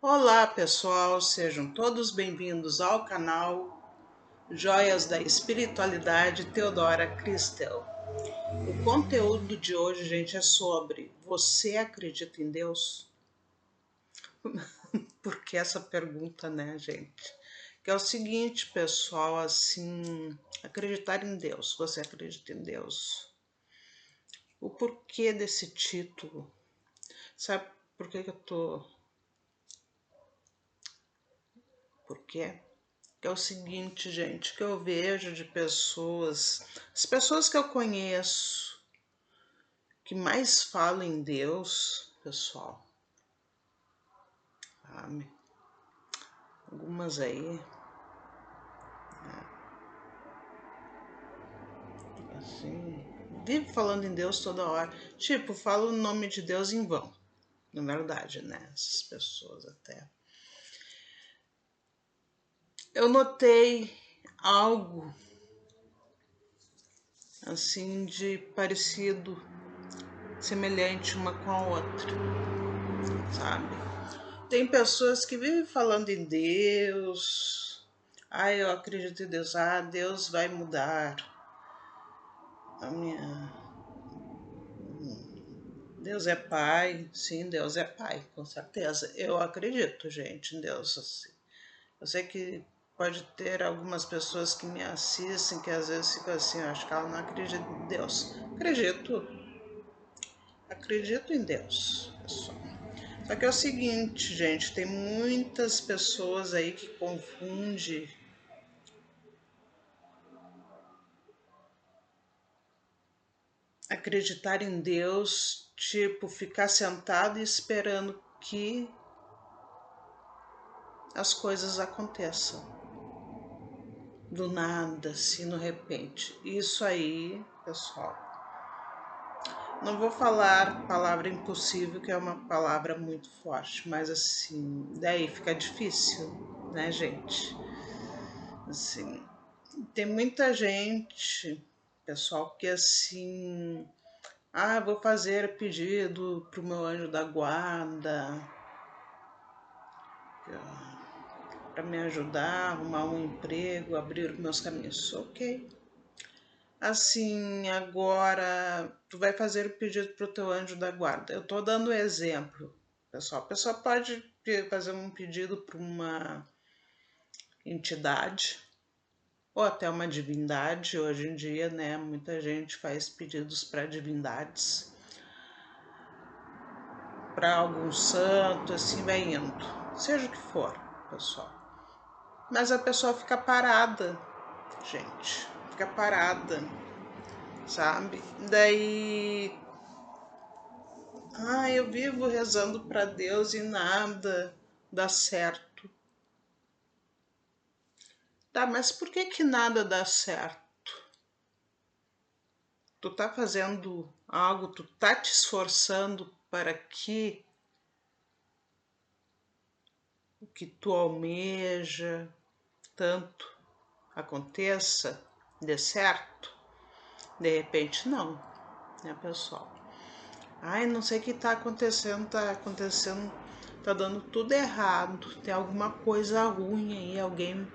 Olá pessoal, sejam todos bem-vindos ao canal Joias da Espiritualidade Teodora Cristel. O conteúdo de hoje, gente, é sobre: você acredita em Deus? Por que essa pergunta, né, gente? Que é o seguinte, pessoal, assim, acreditar em Deus. Você acredita em Deus? O porquê desse título? Sabe por que eu tô... Por quê? Que é o seguinte, gente, que eu vejo de pessoas, as pessoas que eu conheço, que mais falam em Deus, pessoal, sabe? Algumas aí, assim, vive falando em Deus toda hora. Tipo, fala o nome de Deus em vão, na verdade, né? Essas pessoas até. Eu notei algo, assim, de parecido, semelhante uma com a outra, sabe? Tem pessoas que vivem falando em Deus. Ah, eu acredito em Deus. Ah, Deus vai mudar a minha. Deus é pai. Sim, Deus é pai, com certeza. Eu acredito, gente, em Deus. Assim. Eu sei que pode ter algumas pessoas que me assistem que às vezes ficam assim, eu acho que ela não acredita em Deus. Acredito. Acredito em Deus, pessoal. Só que é o seguinte, gente, tem muitas pessoas aí que confundem acreditar em Deus, tipo, ficar sentado e esperando que as coisas aconteçam. Do nada, assim, no repente. Isso aí, pessoal. Não vou falar palavra impossível, que é uma palavra muito forte, mas assim, daí fica difícil, né, gente? Assim, tem muita gente, pessoal, que assim, ah, vou fazer pedido pro meu anjo da guarda para me ajudar, arrumar um emprego, abrir meus caminhos. Ok. Assim, agora tu vai fazer o pedido pro teu anjo da guarda. Eu tô dando exemplo, pessoal. A pessoa pode fazer um pedido para uma entidade ou até uma divindade. Hoje em dia, né, muita gente faz pedidos para divindades, para algum santo, assim vai indo. Seja o que for, pessoal. Mas a pessoa fica parada, gente. Fica parada, sabe? Daí, eu vivo rezando para Deus e nada dá certo. Tá, mas por que que nada dá certo? Tu tá fazendo algo, tu tá te esforçando para que o que tu almeja tanto aconteça, dê certo? De repente não, né, pessoal? Ai, não sei o que tá acontecendo, tá dando tudo errado, tem alguma coisa ruim aí, alguém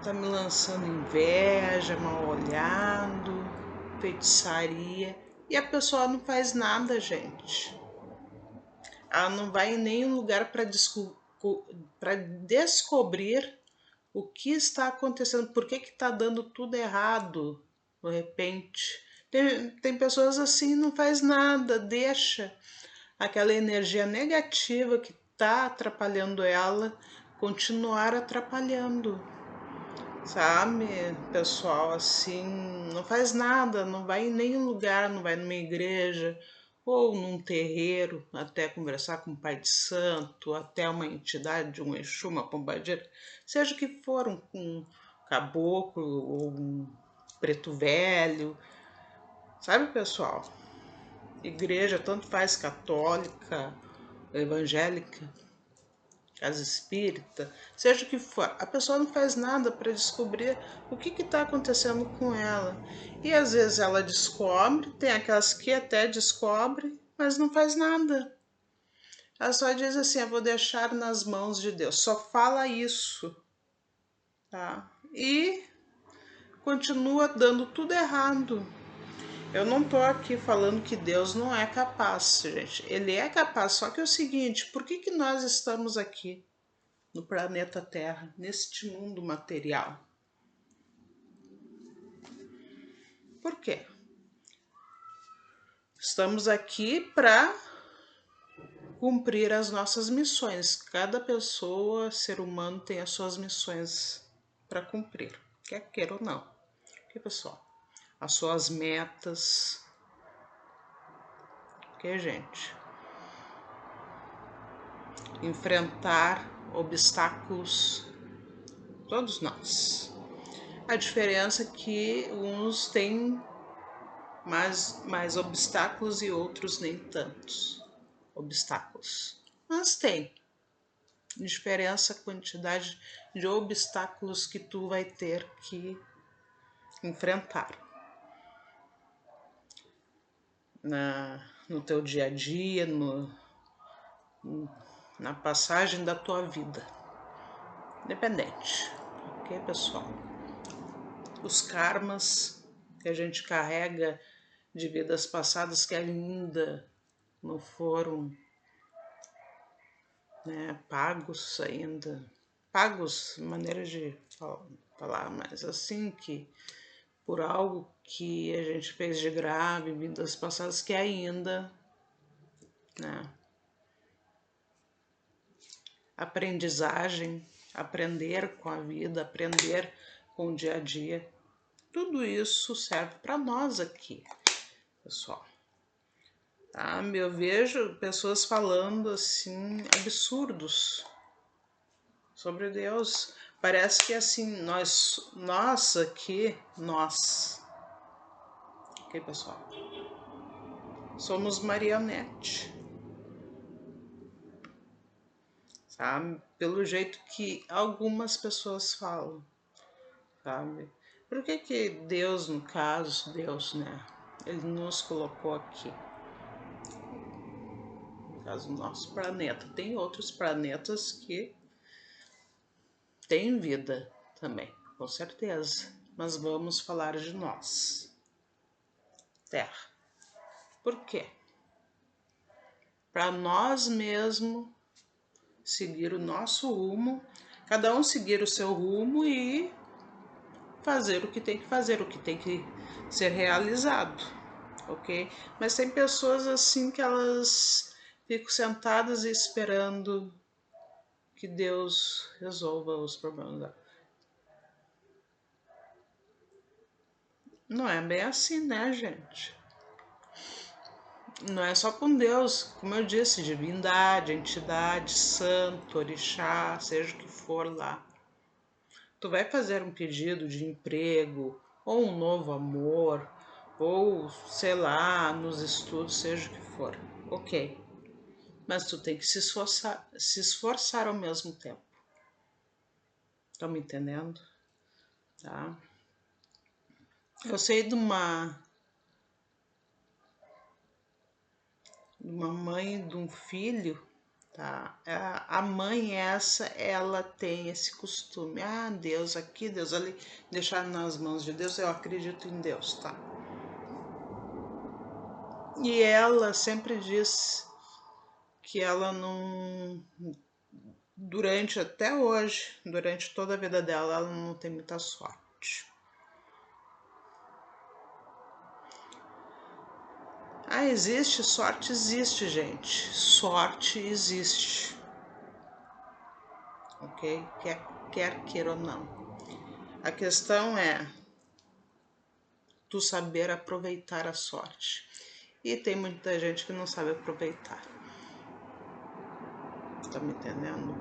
tá me lançando inveja, mal olhado, feitiçaria, e a pessoa não faz nada, gente. Ela não vai em nenhum lugar para descobrir o que está acontecendo, por que está dando tudo errado, de repente. Tem pessoas assim, não faz nada, deixa aquela energia negativa que está atrapalhando ela continuar atrapalhando, sabe, pessoal, assim, não faz nada, não vai em nenhum lugar, não vai numa igreja ou num terreiro até conversar com o pai de santo, até uma entidade, um Exu, uma pombagira, seja o que for, um caboclo ou um preto velho, sabe, pessoal? Igreja tanto faz, católica, evangélica, casa espírita, seja o que for, a pessoa não faz nada para descobrir o que está acontecendo com ela. E às vezes ela descobre, tem aquelas que até descobrem, mas não faz nada. Ela só diz assim, eu vou deixar nas mãos de Deus. Só fala isso, tá? E continua dando tudo errado. Eu não tô aqui falando que Deus não é capaz, gente. Ele é capaz, só que é o seguinte, por que nós estamos aqui no planeta Terra, neste mundo material? Por quê? Estamos aqui para cumprir as nossas missões. Cada pessoa, ser humano, tem as suas missões para cumprir, quer queira ou não. Ok, pessoal? As suas metas. Ok, gente? Enfrentar obstáculos, todos nós. A diferença é que uns têm mais obstáculos e outros nem tantos obstáculos. Mas tem diferença a quantidade de obstáculos que tu vai ter que enfrentar no teu dia a dia, na passagem da tua vida. Independente. Ok, pessoal? Os karmas que a gente carrega de vidas passadas que ainda não foram, né, pagos ainda. Pagos, maneira de falar, mas assim que por algo que a gente fez de grave, vidas passadas que ainda, né, aprendizagem, aprender com a vida, aprender com o dia a dia, tudo isso serve para nós aqui, pessoal. Tá? Eu vejo pessoas falando assim absurdos sobre Deus. Parece que assim, nós aqui, ok, pessoal? Somos marionete, sabe? Pelo jeito que algumas pessoas falam, sabe? Por que Deus, no caso, Deus, né? Ele nos colocou aqui. No caso, do nosso planeta. Tem outros planetas que têm vida também, com certeza. Mas vamos falar de nós, Terra. Por quê? Para nós mesmos seguir o nosso rumo, cada um seguir o seu rumo e fazer o que tem que fazer, o que tem que ser realizado, ok? Mas tem pessoas assim que elas ficam sentadas e esperando que Deus resolva os problemas dela. Não é bem assim, né, gente? Não é só com Deus, como eu disse, divindade, entidade, santo, orixá, seja o que for lá. Tu vai fazer um pedido de emprego, ou um novo amor, ou sei lá, nos estudos, seja o que for. Ok. Mas tu tem que se esforçar ao mesmo tempo. Estão me entendendo? Tá? Eu sei de uma mãe e de um filho, tá? A mãe essa, ela tem esse costume. Ah, Deus aqui, Deus ali, deixar nas mãos de Deus, eu acredito em Deus, tá? E ela sempre diz que ela não, durante até hoje, durante toda a vida dela, ela não tem muita sorte. Ah, existe sorte? Existe, gente. Sorte existe. Ok? Quer queira ou não. A questão é tu saber aproveitar a sorte. E tem muita gente que não sabe aproveitar. Tá me entendendo?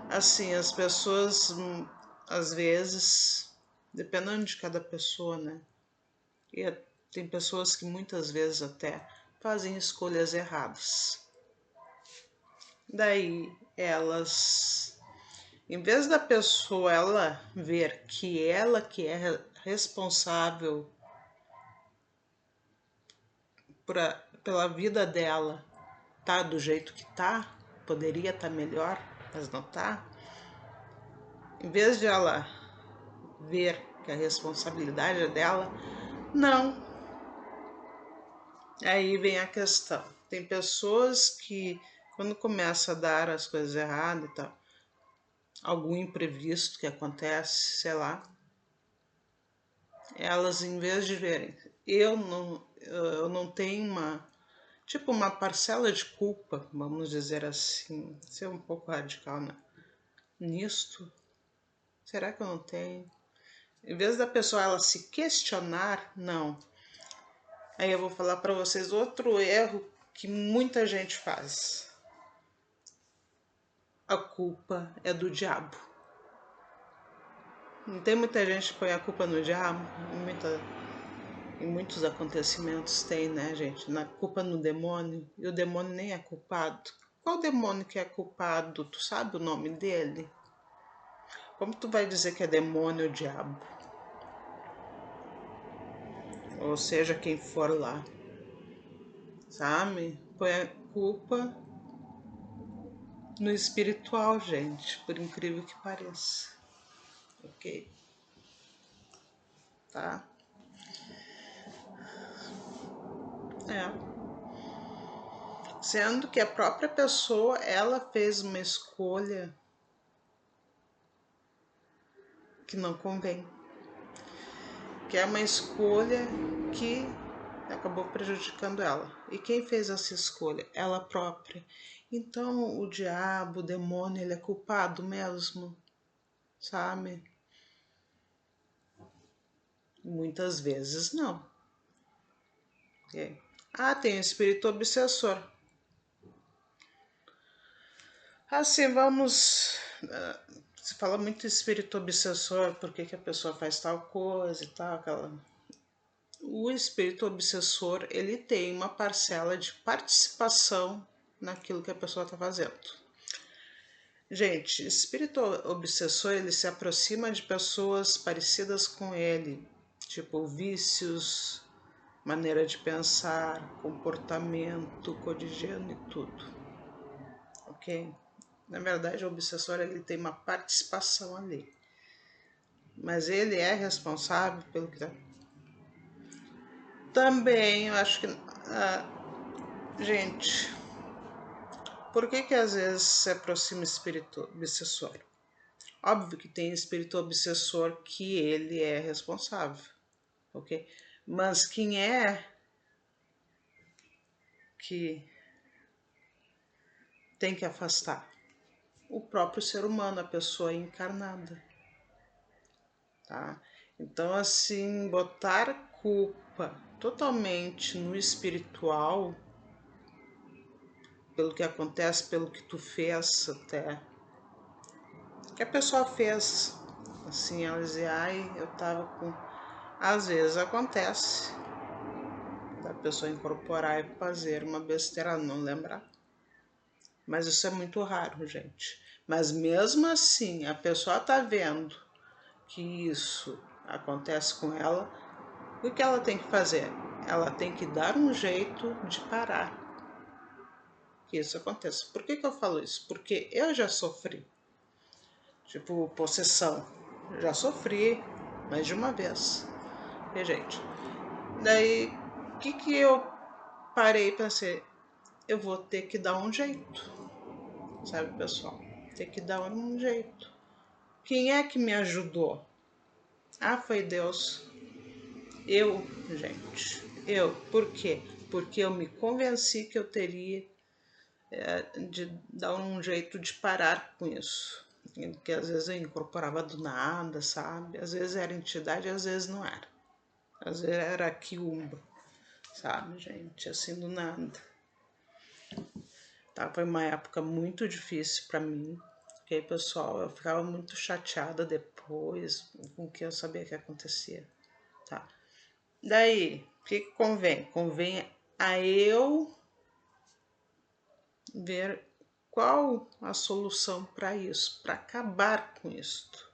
Assim, as pessoas, às vezes, dependendo de cada pessoa, né? E tem pessoas que muitas vezes até fazem escolhas erradas. Daí elas, em vez da pessoa ela ver que ela que é responsável pela vida dela, tá do jeito que tá, poderia estar melhor, mas não tá. Em vez de ela ver que a responsabilidade é dela, não. Aí vem a questão. Tem pessoas que, quando começa a dar as coisas erradas e tal, algum imprevisto que acontece, sei lá, elas, em vez de verem, eu não tenho uma parcela de culpa, vamos dizer assim, ser um pouco radical, né? Nisto, será que eu não tenho? Em vez da pessoa ela se questionar, não. Aí eu vou falar para vocês outro erro que muita gente faz. A culpa é do diabo. Não tem muita gente que põe a culpa no diabo? Em muitos acontecimentos tem, né, gente? Na culpa no demônio. E o demônio nem é culpado. Qual demônio que é culpado? Tu sabe o nome dele? Como tu vai dizer que é demônio ou diabo? Ou seja, quem for lá. Sabe? Põe a culpa no espiritual, gente. Por incrível que pareça. Ok? Tá? É. Sendo que a própria pessoa, ela fez uma escolha que não convém. Que é uma escolha que acabou prejudicando ela. E quem fez essa escolha? Ela própria. Então, o diabo, o demônio, ele é culpado mesmo, sabe? Muitas vezes não. Okay? Ah, tem o espírito obsessor. Assim, vamos... se fala muito espírito obsessor, por que a pessoa faz tal coisa e tal, aquela... O espírito obsessor, ele tem uma parcela de participação naquilo que a pessoa está fazendo. Gente, espírito obsessor, ele se aproxima de pessoas parecidas com ele, tipo vícios, maneira de pensar, comportamento cotidiano e tudo, ok? Na verdade, o obsessor, ele tem uma participação ali, mas ele é responsável pelo que tá... Também, eu acho que... gente, por que às vezes se aproxima espírito obsessor? Óbvio que tem espírito obsessor que ele é responsável, ok? Mas quem é que tem que afastar? O próprio ser humano, a pessoa encarnada, tá? Então, assim, botar culpa totalmente no espiritual, pelo que acontece, pelo que tu fez até, que a pessoa fez, assim, ela dizia, ai, eu tava com... Às vezes acontece da pessoa incorporar e fazer uma besteira, não lembrar. Mas isso é muito raro, gente. Mas mesmo assim, a pessoa tá vendo que isso acontece com ela, o que ela tem que fazer? Ela tem que dar um jeito de parar que isso aconteça. Por que eu falo isso? Porque eu já sofri. Tipo, possessão. Já sofri mais de uma vez. E, gente, daí, o que eu parei e pensei? Eu vou ter que dar um jeito, sabe, pessoal? Ter que dar um jeito. Quem é que me ajudou? Ah, foi Deus. Eu, gente. Eu. Por quê? Porque eu me convenci que eu teria de dar um jeito de parar com isso. Que às vezes eu incorporava do nada, sabe? Às vezes era entidade, às vezes não era. Às vezes era quiumba, sabe, gente? Assim, do nada. Tá? Foi uma época muito difícil para mim. Porque, pessoal, eu ficava muito chateada depois com o que eu sabia que acontecia. Tá? Daí, o que convém? Convém a eu ver qual a solução para isso, para acabar com isto,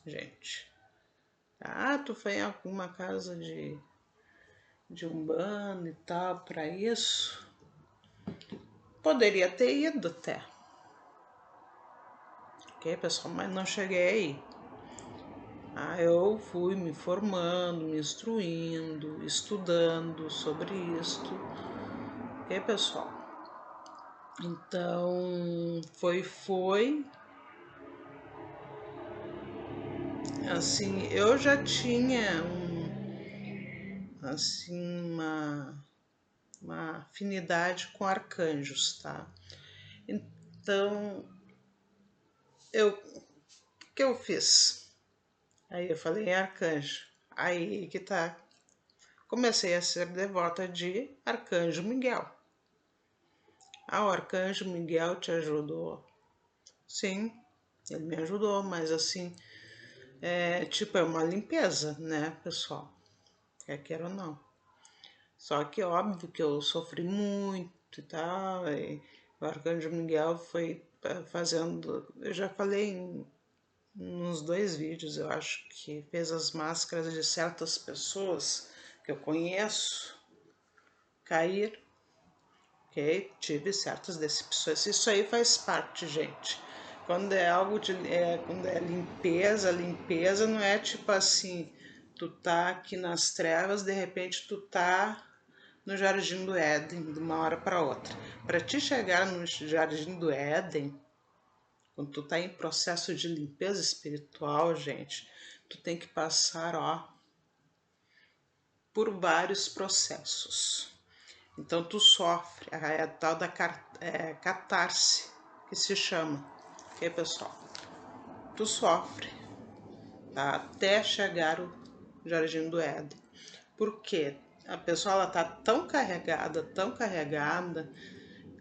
gente. Ah, tu foi em alguma casa de umbanda e tal para isso? Poderia ter ido até, ok, pessoal? Mas não cheguei aí. Eu fui me formando, me instruindo, estudando sobre isto, ok, pessoal? Então, assim, eu já tinha uma afinidade com arcanjos, tá? Então, o que eu fiz? Aí eu falei em arcanjo. Aí que tá. Comecei a ser devota de Arcanjo Miguel. O Arcanjo Miguel te ajudou? Sim, ele me ajudou, mas assim, é uma limpeza, né, pessoal? Quer queira ou não. Só que óbvio que eu sofri muito e tal, e o Arcanjo Miguel foi fazendo, eu já falei nos 2 vídeos, eu acho que fez as máscaras de certas pessoas que eu conheço cair, ok? Tive certas decepções, isso aí faz parte, gente. Quando é algo quando é limpeza não é tipo assim, tu tá aqui nas trevas, de repente tu tá no Jardim do Éden, de uma hora para outra. Para te chegar no Jardim do Éden, quando tu tá em processo de limpeza espiritual, gente, tu tem que passar, por vários processos. Então tu sofre, é a tal da catarse, que se chama, ok, pessoal? Tu sofre, tá? Até chegar o Jardim do Éden. Por quê? A pessoa ela tá tão carregada,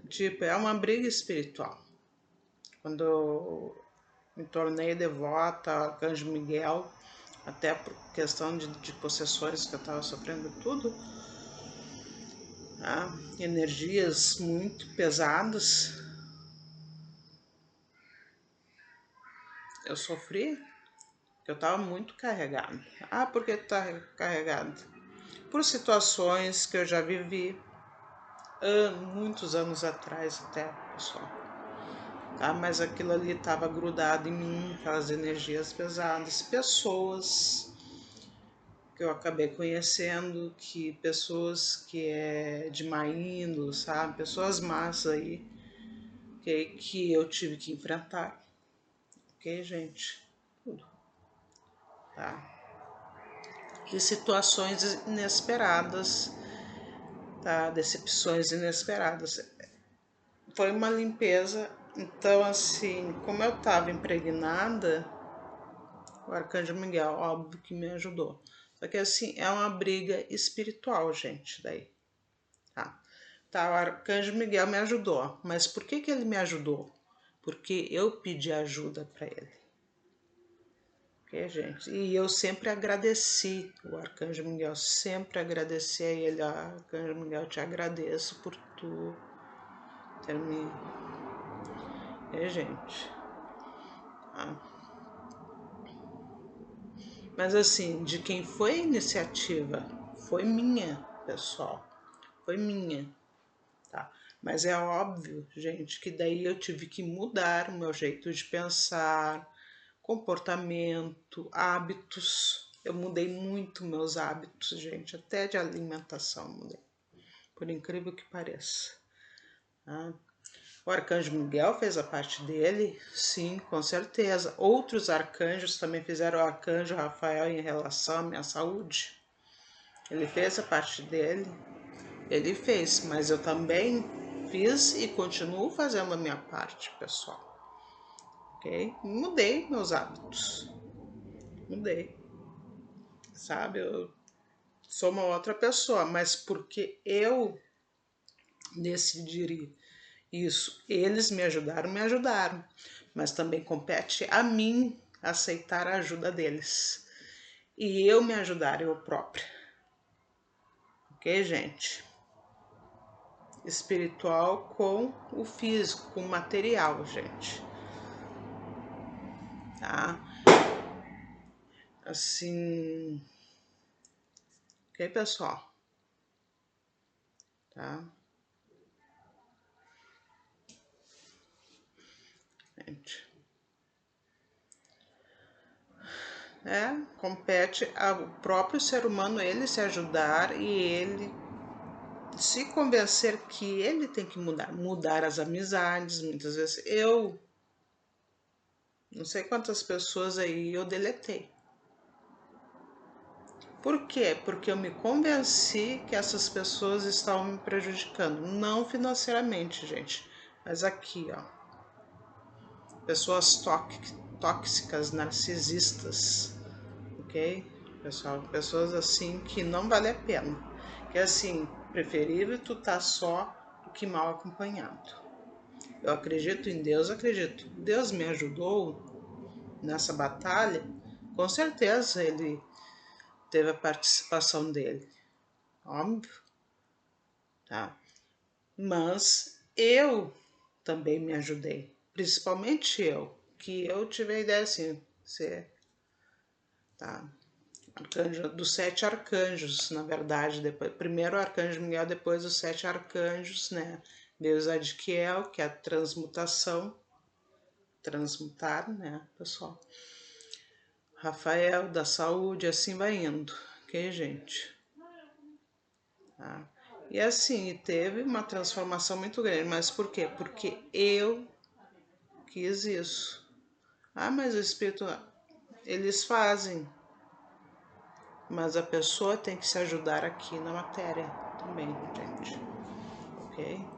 tipo, é uma briga espiritual. Quando eu me tornei devota ao Arcanjo Miguel, até por questão de possessões que eu estava sofrendo tudo, energias muito pesadas, eu sofri, porque eu estava muito carregada. Por que tu tá carregada? Por situações que eu já vivi, muitos anos atrás até, pessoal. Mas aquilo ali estava grudado em mim, aquelas energias pesadas, pessoas que eu acabei conhecendo, pessoas que é de má índole, sabe? Pessoas más aí, que eu tive que enfrentar, ok, gente? Tudo, tá? E situações inesperadas, tá? Decepções inesperadas. Foi uma limpeza, então assim, como eu estava impregnada, o Arcanjo Miguel, óbvio que me ajudou. Só que assim, é uma briga espiritual, gente, daí, tá? O Arcanjo Miguel me ajudou, mas por que ele me ajudou? Porque eu pedi ajuda para ele. Ok, gente? E eu sempre agradeci o Arcanjo Miguel, sempre agradeci a ele. Arcanjo Miguel, eu te agradeço por tu ter me... gente? Mas assim, de quem foi a iniciativa? Foi minha, pessoal. Foi minha, tá? Mas é óbvio, gente, que daí eu tive que mudar o meu jeito de pensar, comportamento, hábitos. Eu mudei muito meus hábitos, gente, até de alimentação mudei, por incrível que pareça. O Arcanjo Miguel fez a parte dele, sim, com certeza. Outros arcanjos também fizeram, o Arcanjo Rafael em relação à minha saúde. Ele fez a parte dele, ele fez, mas eu também fiz e continuo fazendo a minha parte, pessoal. Ok? Mudei meus hábitos. Mudei. Sabe? Eu sou uma outra pessoa, mas porque eu decidi isso, eles me ajudaram, mas também compete a mim aceitar a ajuda deles e eu me ajudar eu própria, ok, gente? Espiritual com o físico, com o material, gente, tá? Assim, ok, pessoal? Tá? Gente. Compete ao próprio ser humano ele se ajudar e ele se convencer que ele tem que mudar as amizades. Muitas vezes eu não sei quantas pessoas aí eu deletei. Por quê? Porque eu me convenci que essas pessoas estavam me prejudicando, não financeiramente, gente, mas aqui, ó, pessoas tóxicas, narcisistas, ok? Pessoal, pessoas assim que não vale a pena. Que assim, preferível tu tá só do que mal acompanhado. Eu acredito em Deus, acredito. Deus me ajudou nessa batalha, com certeza ele teve a participação dele, óbvio, tá? Mas eu também me ajudei, principalmente eu, que eu tive a ideia assim, ser, tá? Arcanjo, dos 7 arcanjos, na verdade, depois, primeiro o arcanjo Miguel, depois os 7 arcanjos, né? Deus Adquiel, que é a transmutação, transmutar, né, pessoal? Rafael, da saúde, assim vai indo, ok, gente? Tá? E assim, teve uma transformação muito grande, mas por quê? Porque eu quis isso. Ah, mas o espírito, eles fazem, mas a pessoa tem que se ajudar aqui na matéria também, gente, ok?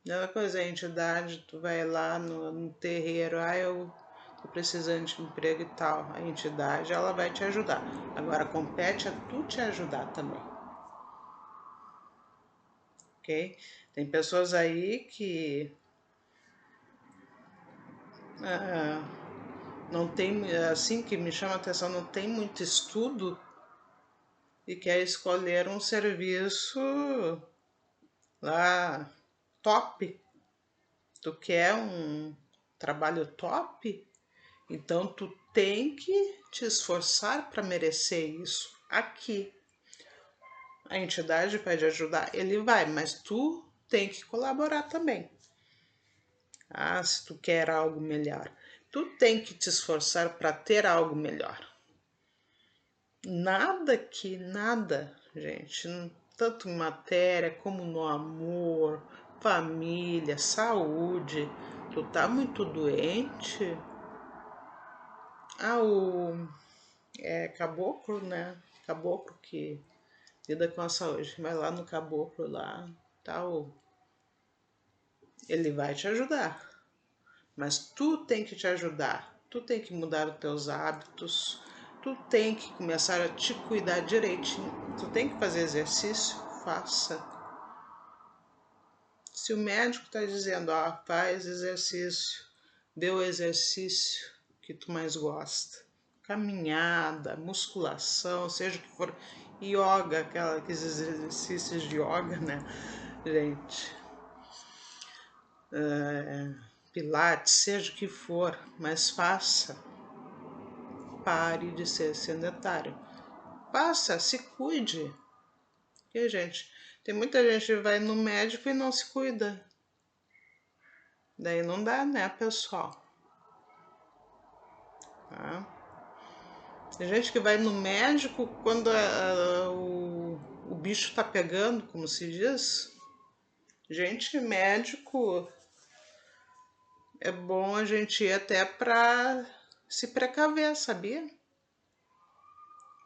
Aquela coisa, a entidade, tu vai lá no terreiro, eu tô precisando de emprego e tal, a entidade, ela vai te ajudar. Agora, compete a tu te ajudar também, ok? Tem pessoas aí que não tem, assim que me chama a atenção, não tem muito estudo e quer escolher um serviço lá top. Tu quer um trabalho top? Então tu tem que te esforçar para merecer isso aqui. A entidade pode ajudar, ele vai, mas tu tem que colaborar também. Ah, se tu quer algo melhor, tu tem que te esforçar para ter algo melhor. Nada, gente, tanto em matéria como no amor, família, saúde. Tu tá muito doente? O caboclo, né? Caboclo que lida com a saúde. Vai lá no caboclo lá, tal. Ele vai te ajudar. Mas tu tem que te ajudar. Tu tem que mudar os teus hábitos. Tu tem que começar a te cuidar direitinho. Tu tem que fazer exercício, faça. Se o médico está dizendo, faz exercício, dê o exercício que tu mais gosta. Caminhada, musculação, seja o que for, yoga, aqueles exercícios de yoga, né, gente? Pilates, seja o que for, mas faça. Pare de ser sedentário. Faça, se cuide. Porque, gente, tem muita gente que vai no médico e não se cuida. Daí não dá, né, pessoal? Tá? Tem gente que vai no médico quando o bicho tá pegando, como se diz. Gente, médico é bom a gente ir até pra se precaver, sabia?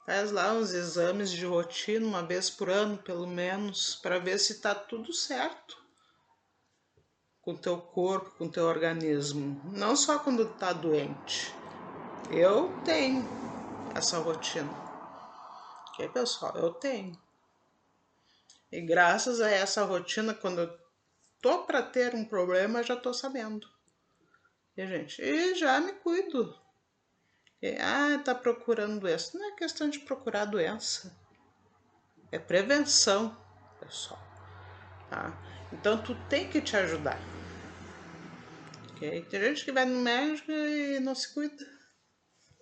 Faz lá uns exames de rotina, uma vez por ano, pelo menos, para ver se tá tudo certo com o teu corpo, com o teu organismo. Não só quando tá doente. Eu tenho essa rotina. Ok, pessoal? Eu tenho. E graças a essa rotina, quando eu tô para ter um problema, já tô sabendo. E, gente, e já me cuido. E, tá procurando doença. Não é questão de procurar doença. É prevenção, pessoal. Tá? Então, tu tem que te ajudar. Okay? Tem gente que vai no médico e não se cuida.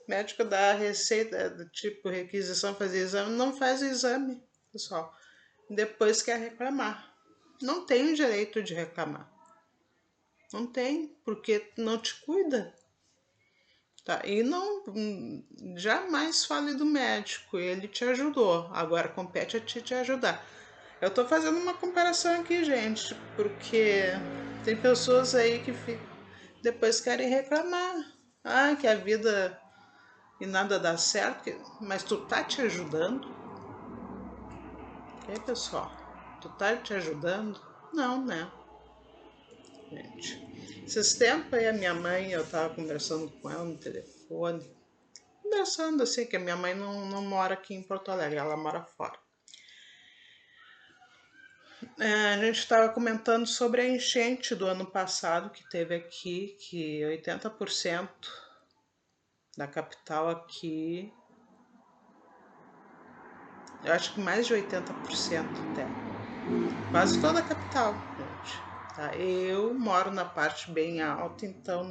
O médico dá a receita, do tipo requisição, fazer exame, não faz o exame, pessoal. Depois quer reclamar. Não tem o direito de reclamar. Não tem, porque não te cuida. Tá? E não jamais fale do médico, ele te ajudou. Agora compete a ti te ajudar. Eu tô fazendo uma comparação aqui, gente, porque tem pessoas aí que depois querem reclamar. Ah, que a vida e nada dá certo, mas tu tá te ajudando? E aí, pessoal, tu tá te ajudando? Não, né? Gente, esses tempos aí a minha mãe, eu tava conversando com ela no telefone, conversando assim, que a minha mãe não mora aqui em Porto Alegre, ela mora fora. A gente estava comentando sobre a enchente do ano passado que teve aqui, que 80% da capital aqui, eu acho que mais de 80% até, quase toda a capital, gente. Tá? Eu moro na parte bem alta, então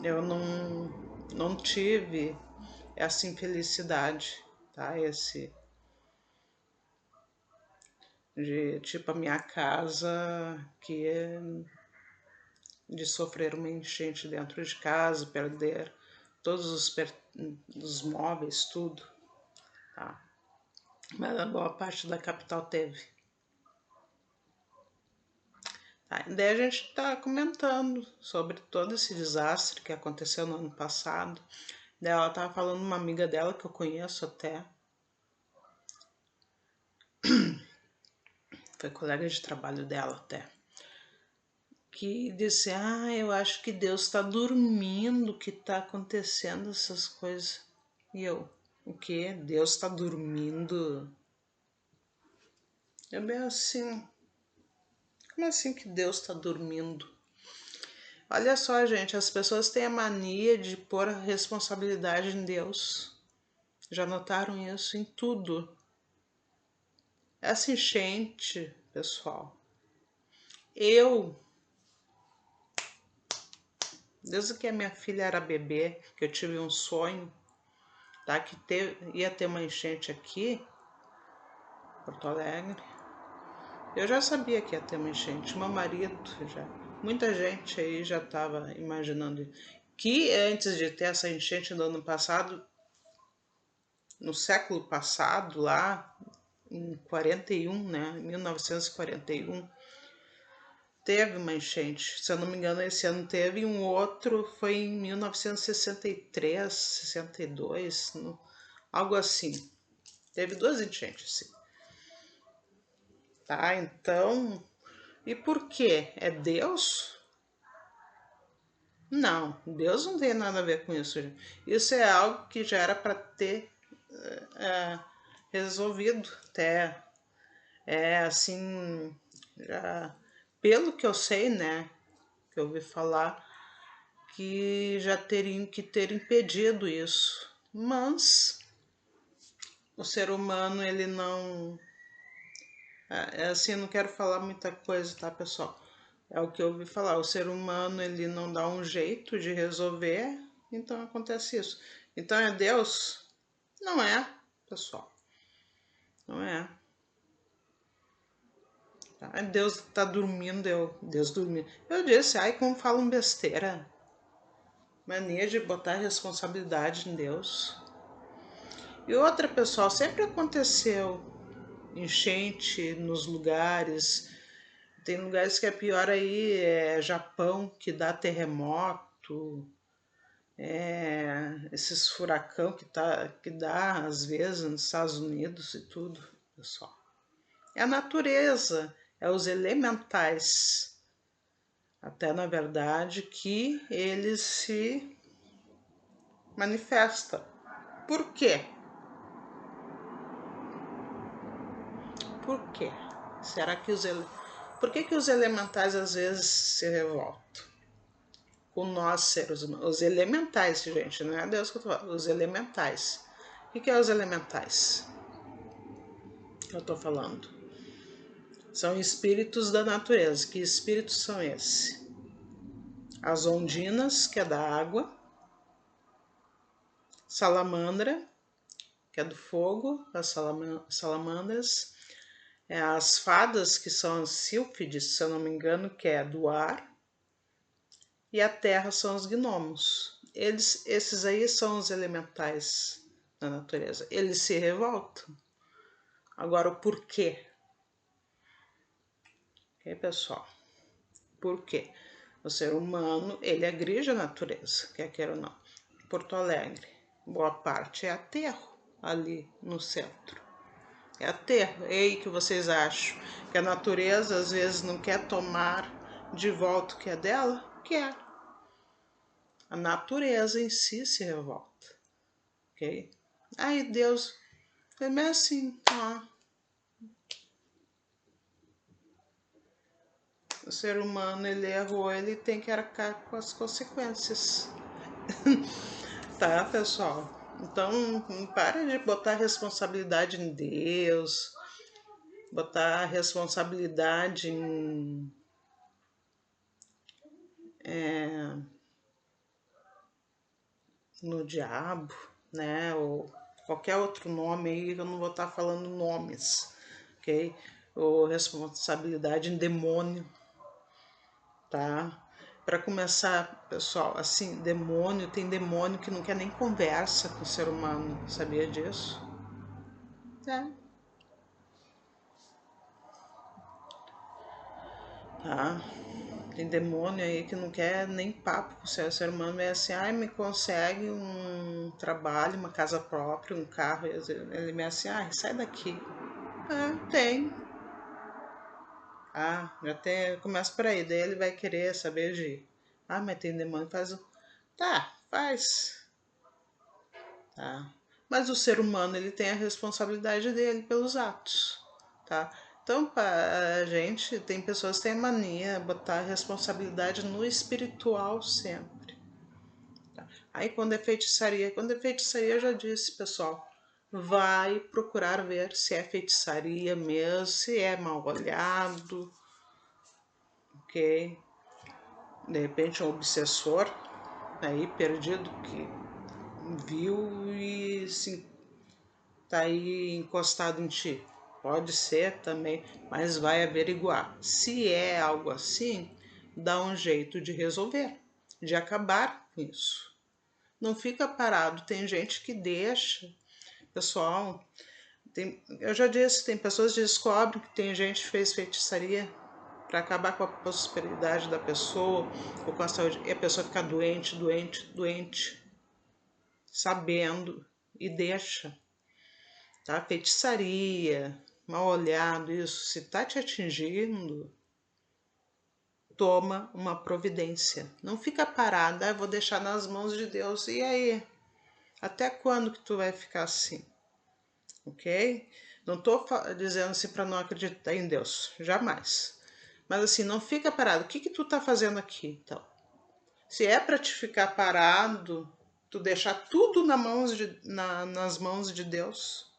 eu não tive essa infelicidade, tá? De tipo a minha casa que é de sofrer uma enchente dentro de casa, perder todos os móveis, tudo, tá? Mas a boa parte da capital teve. Tá? Daí a gente está comentando sobre todo esse desastre que aconteceu no ano passado. Daí ela estava falando uma amiga dela que eu conheço até, foi colega de trabalho dela até, que disse, eu acho que Deus está dormindo, que está acontecendo essas coisas. E eu, o que? Deus está dormindo? Eu bem assim, como assim que Deus está dormindo? Olha só, gente, as pessoas têm a mania de pôr a responsabilidade em Deus. Já notaram isso em tudo? Essa enchente, pessoal, eu, desde que a minha filha era bebê, que eu tive um sonho, tá, que ia ter uma enchente aqui, Porto Alegre, eu já sabia que ia ter uma enchente. Meu marido já, muita gente aí já estava imaginando que antes de ter essa enchente do ano passado, no século passado, lá em 41, né, 1941, teve uma enchente. Se eu não me engano, esse ano teve um outro, foi em 1963, 62, algo assim. Teve duas enchentes, sim. Tá, então, e por quê? É Deus? Não, Deus não tem nada a ver com isso. Gente. Isso é algo que já era para ter resolvido até. É assim, já, pelo que eu sei, né, que eu ouvi falar, que já teriam que ter impedido isso. Mas o ser humano, ele não. É assim, eu não quero falar muita coisa, tá, pessoal? É o que eu ouvi falar. O ser humano, ele não dá um jeito de resolver, então acontece isso. Então é Deus? Não é, pessoal. Não é. Tá? Deus tá dormindo, Deus dormindo. Eu disse, como falam besteira. Mania de botar responsabilidade em Deus. E outra, pessoal, sempre aconteceu enchente nos lugares. Tem lugares que é pior aí, é Japão, que dá terremoto, esses furacão que dá às vezes nos Estados Unidos e tudo, pessoal. É a natureza, é os elementais, até na verdade, que eles se manifestam. Por quê? Por quê? Será que Por que os elementais às vezes se revoltam com nós seres humanos? Os elementais, gente, não é Deus que eu tô falando, os elementais. O que é os elementais que eu tô falando? São espíritos da natureza. Que espíritos são esses? As ondinas, que é da água, salamandra, que é do fogo, as salamandras, as fadas, que são as sílfides, se eu não me engano, que é do ar, e a terra são os gnomos. Esses aí são os elementais da natureza. Eles se revoltam. Agora, o porquê? Ok, pessoal? Por quê? O ser humano, ele agride a natureza, quer queira ou não. Porto Alegre, boa parte é aterro ali no centro. É aterro. E aí, que vocês acham? Que a natureza às vezes não quer tomar de volta o que é dela? Quer. A natureza em si se revolta. Ok? Aí Deus é meio assim, ó. O ser humano, ele errou, ele tem que arcar com as consequências. Tá, pessoal? Então, para de botar responsabilidade em Deus, botar responsabilidade no diabo, né? Ou qualquer outro nome aí, eu não vou estar falando nomes, ok? Ou responsabilidade em demônio, tá? Para começar, pessoal, assim, demônio, tem demônio que não quer nem conversa com o ser humano, sabia disso? É. Tá? Tem demônio aí que não quer nem papo com o ser humano, é assim, ai, me consegue um trabalho, uma casa própria, um carro, ele me assim, ai, sai daqui. Ah, tem. Ah, já tem, começa por aí, daí ele vai querer saber de, ah, mas tem demônio, faz o, tá, faz, tá? Mas o ser humano, ele tem a responsabilidade dele pelos atos, tá? Então, para a gente, tem pessoas que têm mania de botar a responsabilidade no espiritual sempre. Tá? Aí, quando é feitiçaria, eu já disse, pessoal, vai procurar ver se é feitiçaria mesmo, se é mal olhado, ok? De repente, um obsessor aí perdido que viu e se tá aí encostado em ti. Pode ser também, mas vai averiguar. Se é algo assim, dá um jeito de resolver, de acabar com isso. Não fica parado. Tem gente que deixa, pessoal. Eu já disse, tem pessoas que descobrem que tem gente que fez feitiçaria para acabar com a prosperidade da pessoa ou com a saúde, e a pessoa fica doente, doente, doente, sabendo e deixa. Tá? Feitiçaria, mal olhado, isso, se tá te atingindo, toma uma providência. Não fica parada, vou deixar nas mãos de Deus. E aí? Até quando que tu vai ficar assim? Ok? Não tô dizendo assim para não acreditar em Deus, jamais. Mas assim, não fica parado. O que que tu tá fazendo aqui, então? Se é para te ficar parado, tu deixar tudo nas mãos de Deus.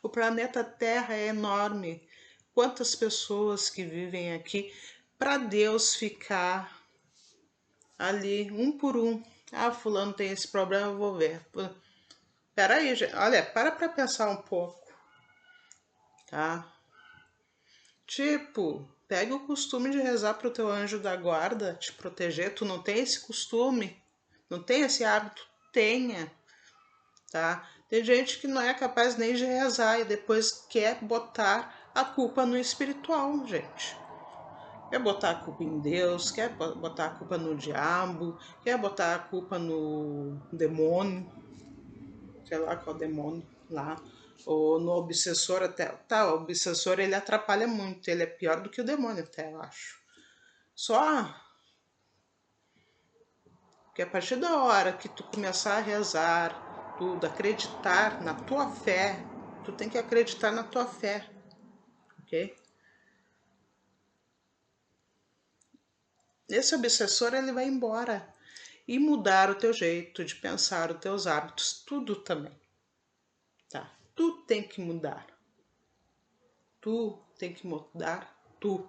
O planeta Terra é enorme. Quantas pessoas que vivem aqui para Deus ficar ali um por um? Ah, fulano tem esse problema, eu vou ver. Peraí, gente. Olha, para pensar um pouco, tá? Tipo, pega o costume de rezar pro teu anjo da guarda te proteger. Tu não tem esse costume? Não tem esse hábito? Tenha, tá? Tem gente que não é capaz nem de rezar e depois quer botar a culpa no espiritual, gente. Quer botar a culpa em Deus, quer botar a culpa no diabo, quer botar a culpa no demônio, sei lá qual demônio lá, ou no obsessor até. Tá, o obsessor ele atrapalha muito, ele é pior do que o demônio até, eu acho. Só que a partir da hora que tu começar a rezar, tudo, acreditar na tua fé, tu tem que acreditar na tua fé, ok? Esse obsessor ele vai embora e mudar o teu jeito de pensar, os teus hábitos, tudo também, tá? Tu tem que mudar. Tu tem que mudar, tu.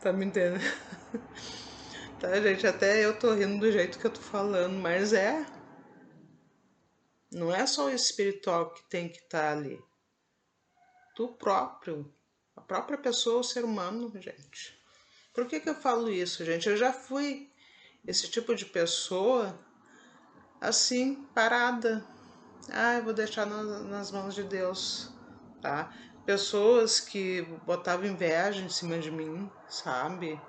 Tá me entendendo? Tá, gente? Até eu tô rindo do jeito que eu tô falando, mas não é só o espiritual que tem que estar ali. Tu próprio, a própria pessoa, o ser humano, gente. Por que que eu falo isso, gente? Eu já fui esse tipo de pessoa assim, parada. Ah, eu vou deixar nas mãos de Deus, tá? Pessoas que botavam inveja em cima de mim, sabe?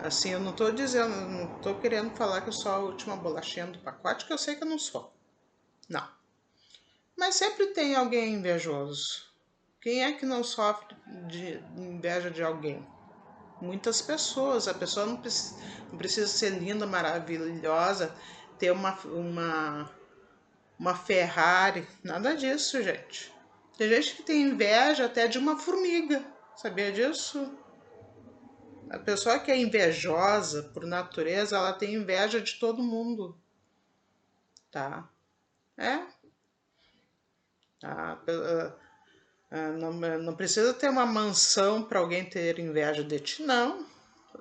Assim, eu não tô dizendo, não tô querendo falar que eu sou a última bolachinha do pacote, que eu sei que eu não sou. Não. Mas sempre tem alguém invejoso. Quem é que não sofre de inveja de alguém? Muitas pessoas. A pessoa não precisa ser linda, maravilhosa, ter uma Ferrari, nada disso, gente. Tem gente que tem inveja até de uma formiga, sabia disso? A pessoa que é invejosa por natureza, ela tem inveja de todo mundo, tá? É, tá? Não precisa ter uma mansão para alguém ter inveja de ti, não.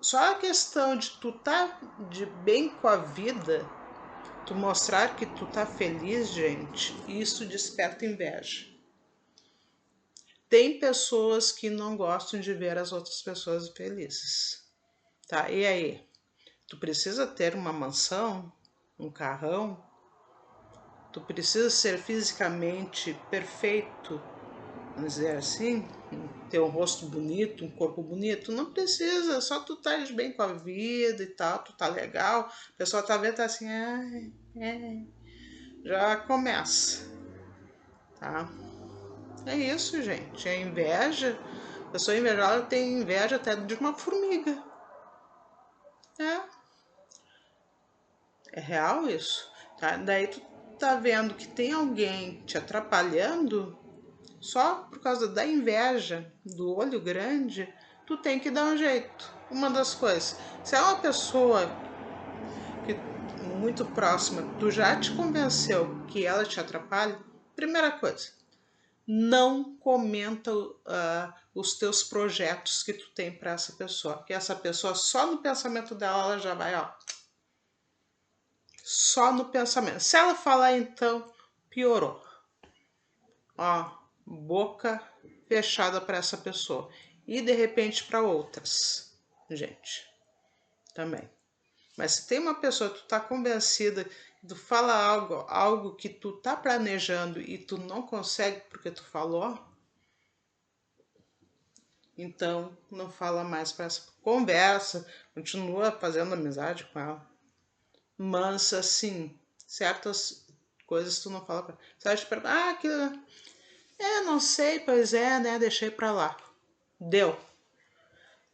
Só a questão de tu tá de bem com a vida, tu mostrar que tu tá feliz, gente, isso desperta inveja. Tem pessoas que não gostam de ver as outras pessoas felizes, tá? E aí? Tu precisa ter uma mansão, um carrão? Tu precisa ser fisicamente perfeito, vamos dizer assim? Ter um rosto bonito, um corpo bonito? Não precisa, só tu tá bem com a vida e tal, tu tá legal. A pessoa tá vendo, tá assim, já começa, tá? É isso, gente. É inveja. A pessoa invejosa tem inveja até de uma formiga. É, é real isso. Tá? Daí tu tá vendo que tem alguém te atrapalhando só por causa da inveja, do olho grande, tu tem que dar um jeito. Uma das coisas, se é uma pessoa que muito próxima, tu já te convenceu que ela te atrapalha, primeira coisa, não comenta os teus projetos que tu tem para essa pessoa, porque essa pessoa só no pensamento dela ela já vai, ó, só no pensamento. Se ela falar então, piorou. Ó, boca fechada para essa pessoa e de repente para outras, gente, também. Mas se tem uma pessoa que tu tá convencida, tu fala algo que tu tá planejando e tu não consegue porque tu falou, então não fala mais para essa conversa, continua fazendo amizade com ela. Mas assim, certas coisas tu não fala pra ela. Você vai te perguntar, que não sei, pois é, né? Deixei pra lá. Deu.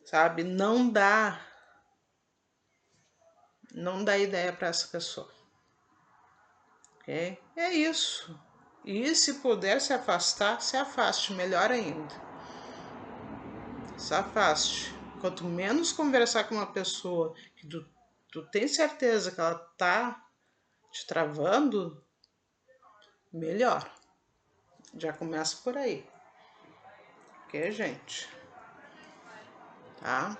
Sabe? Não dá ideia para essa pessoa. Ok? É isso. E se puder se afastar, se afaste, melhor ainda. Se afaste. Quanto menos conversar com uma pessoa que tu tem certeza que ela tá te travando, melhor. Já começa por aí. Ok, gente? Tá?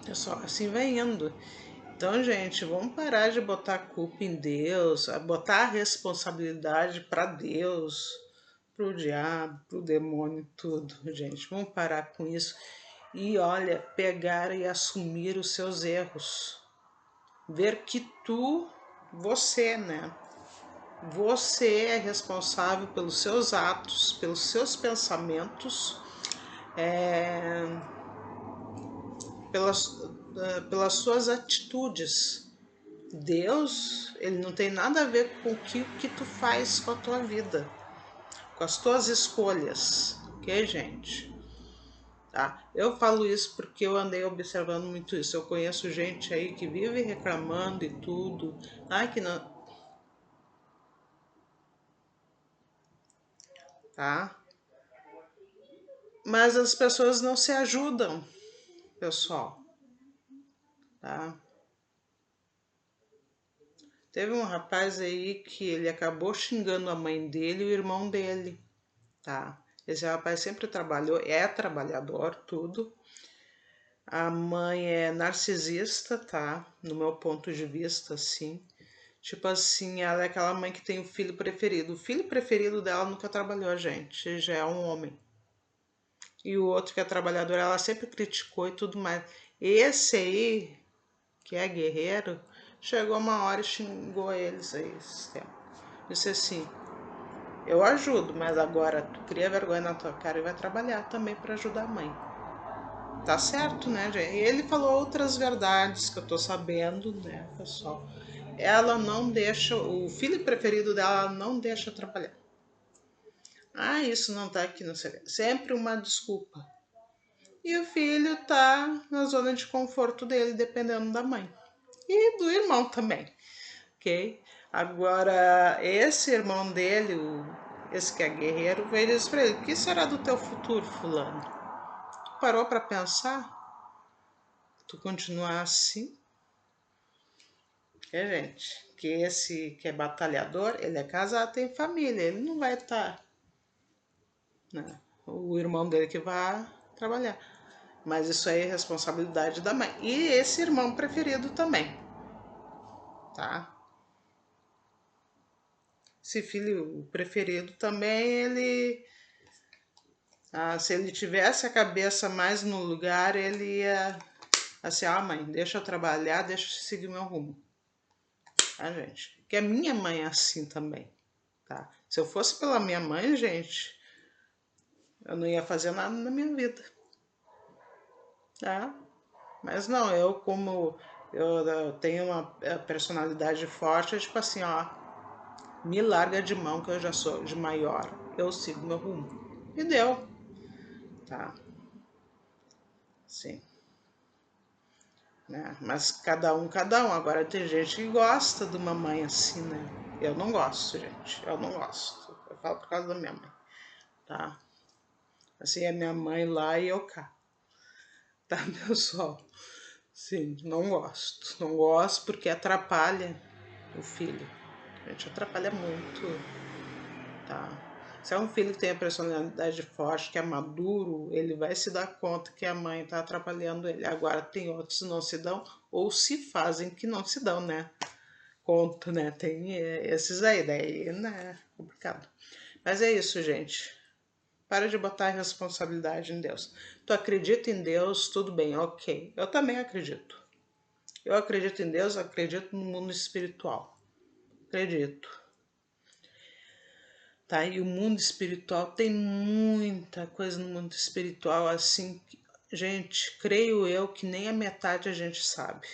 É só assim vai indo. Então, gente, vamos parar de botar a culpa em Deus, botar a responsabilidade para Deus, pro diabo, pro demônio, tudo, gente. Vamos parar com isso e, olha, pegar e assumir os seus erros. Ver que você, né? Você é responsável pelos seus atos, pelos seus pensamentos, pelas suas atitudes. Deus, ele não tem nada a ver com o que tu faz com a tua vida, com as tuas escolhas, ok, gente? Tá? Eu falo isso porque eu andei observando muito isso. Eu conheço gente aí que vive reclamando e tudo. Ai, que não. Tá? Mas as pessoas não se ajudam, pessoal. Tá? Teve um rapaz aí que ele acabou xingando a mãe dele e o irmão dele. Tá? Esse rapaz sempre trabalhou, é trabalhador, tudo. A mãe é narcisista, tá? No meu ponto de vista, assim. Tipo assim, ela é aquela mãe que tem o filho preferido. O filho preferido dela nunca trabalhou, gente. Já é um homem. E o outro que é trabalhador, ela sempre criticou e tudo mais. Esse aí, que é guerreiro, chegou uma hora e xingou eles aí esse tempo. Disse assim, eu ajudo, mas agora tu cria vergonha na tua cara e vai trabalhar também para ajudar a mãe. Tá certo, né, gente? E ele falou outras verdades que eu tô sabendo, né, pessoal? Ela não deixa, o filho preferido dela não deixa trabalhar. Ah, isso não tá aqui, não sei. Sempre uma desculpa. E o filho tá na zona de conforto dele, dependendo da mãe. E do irmão também, ok? Agora, esse irmão dele, esse que é guerreiro, veio e disse pra ele, o que será do teu futuro, fulano? Tu parou pra pensar? Tu continuar assim? É, gente, que esse que é batalhador, ele é casado, tem família, ele não vai estar, né? O irmão dele que vai trabalhar. Mas isso aí é responsabilidade da mãe. E esse irmão preferido também, tá? Esse filho preferido também, ele... se ele tivesse a cabeça mais no lugar, ele ia... Assim, mãe, deixa eu trabalhar, deixa eu seguir meu rumo. Tá, gente? Porque a minha mãe é assim também, tá? Se eu fosse pela minha mãe, gente, eu não ia fazer nada na minha vida, tá? Mas não, eu como eu tenho uma personalidade forte, é tipo assim, ó, me larga de mão que eu já sou de maior, eu sigo meu rumo. E deu, tá? Sim. Né? Mas cada um. Agora tem gente que gosta de uma mãe assim, né? Eu não gosto, gente. Eu não gosto. Eu falo por causa da minha mãe, tá? Assim, é minha mãe lá e eu cá. Tá, pessoal? Sim, não gosto. Não gosto porque atrapalha o filho. A gente atrapalha muito, tá? Se é um filho que tem a personalidade forte, que é maduro, ele vai se dar conta que a mãe tá atrapalhando ele. Agora tem outros que não se dão ou se fazem que não se dão, né? Conta, né? Tem esses aí, daí, né? Complicado. Mas é isso, gente. Para de botar a responsabilidade em Deus. Tu acredita em Deus, tudo bem, ok. Eu também acredito. Eu acredito em Deus, acredito no mundo espiritual. Acredito. Tá? E o mundo espiritual tem muita coisa no mundo espiritual assim. Gente, creio eu que nem a metade a gente sabe.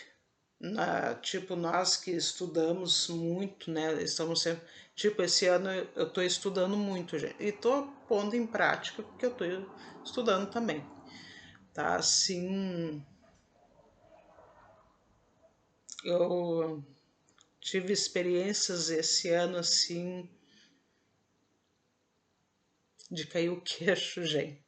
Tipo, nós que estudamos muito, né? Estamos sempre. Tipo, esse ano eu tô estudando muito, gente. E tô pondo em prática porque eu tô estudando também. Tá? Assim. Eu tive experiências esse ano, assim, de cair o queixo, gente.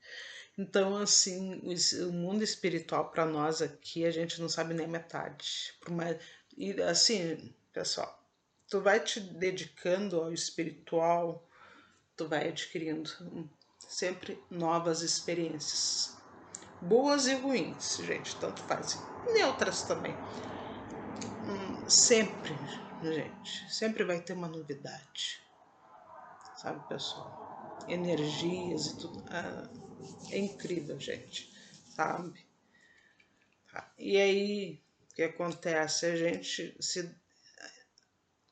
Então, assim, o mundo espiritual para nós aqui, a gente não sabe nem metade. Por mais, e assim, pessoal, tu vai te dedicando ao espiritual, tu vai adquirindo sempre novas experiências. Boas e ruins, gente, tanto faz. Neutras também. Sempre, gente, sempre vai ter uma novidade. Sabe, pessoal? Energias e tudo. É incrível, gente. Sabe? Tá. E aí, o que acontece? A gente se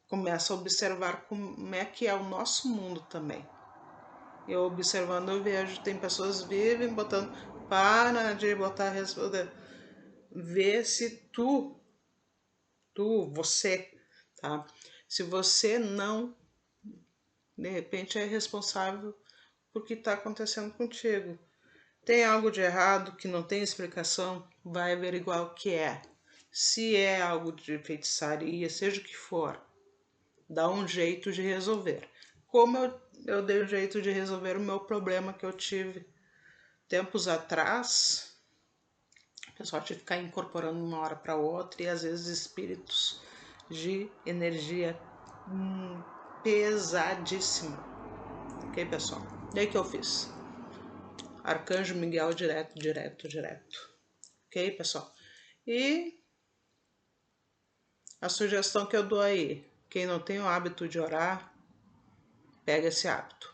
começa a observar como é que é o nosso mundo também. Eu observando, eu vejo, tem pessoas que vivem botando, para de botar responder. Vê se você, tá? Se você não, de repente, é responsável por que está acontecendo contigo. Tem algo de errado que não tem explicação, vai averiguar o que é. Se é algo de feitiçaria, seja o que for, dá um jeito de resolver. Como eu dei um jeito de resolver o meu problema que eu tive tempos atrás, o pessoal tinha que ficar incorporando uma hora para outra e às vezes espíritos de energia pesadíssima. Ok, pessoal? E aí que eu fiz? Arcanjo Miguel direto. Ok, pessoal? E a sugestão que eu dou aí, quem não tem o hábito de orar, pega esse hábito.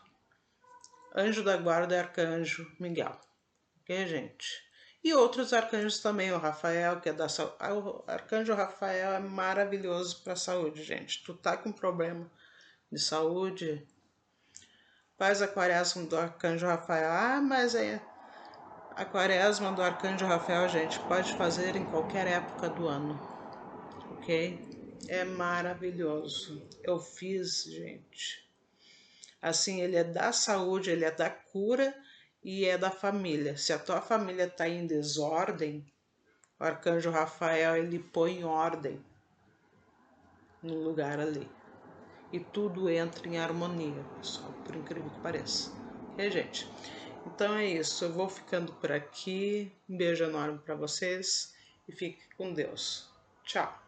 Anjo da guarda é Arcanjo Miguel. ok, gente? E outros arcanjos também, o Rafael, que é da saúde. O arcanjo Rafael é maravilhoso para a saúde, gente. Tu tá com problema de saúde, faz a quaresma do arcanjo Rafael. Ah, mas é a quaresma do arcanjo Rafael, gente, pode fazer em qualquer época do ano, ok? É maravilhoso. Eu fiz, gente. Assim, ele é da saúde, ele é da cura e é da família. Se a tua família está em desordem, o arcanjo Rafael ele põe ordem no lugar ali. E tudo entra em harmonia, pessoal, por incrível que pareça. Ok, gente? Então é isso. Eu vou ficando por aqui. Um beijo enorme para vocês e fique com Deus. Tchau.